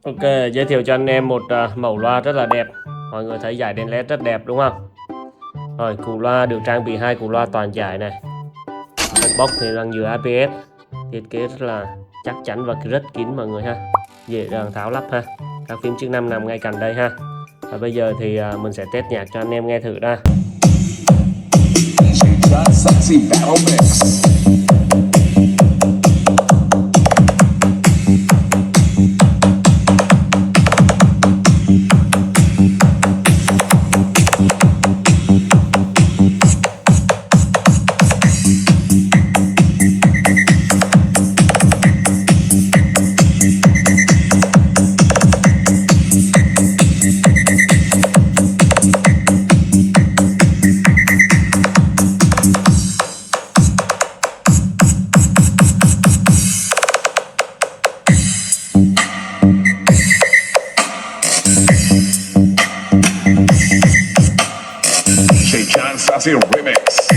Ok, giới thiệu cho anh em một mẫu loa rất là đẹp. Mọi người thấy dải đèn led rất đẹp đúng không? Rồi, củ loa được trang bị hai củ loa toàn dải này. Phần bóc thì bằng nhựa ABS, thiết kế rất là chắc chắn và rất kín mọi người ha, dễ dàng tháo lắp ha. Các phím chức năng nằm ngay cạnh đây ha. Và bây giờ thì mình sẽ test nhạc cho anh em nghe thử đã. Remix.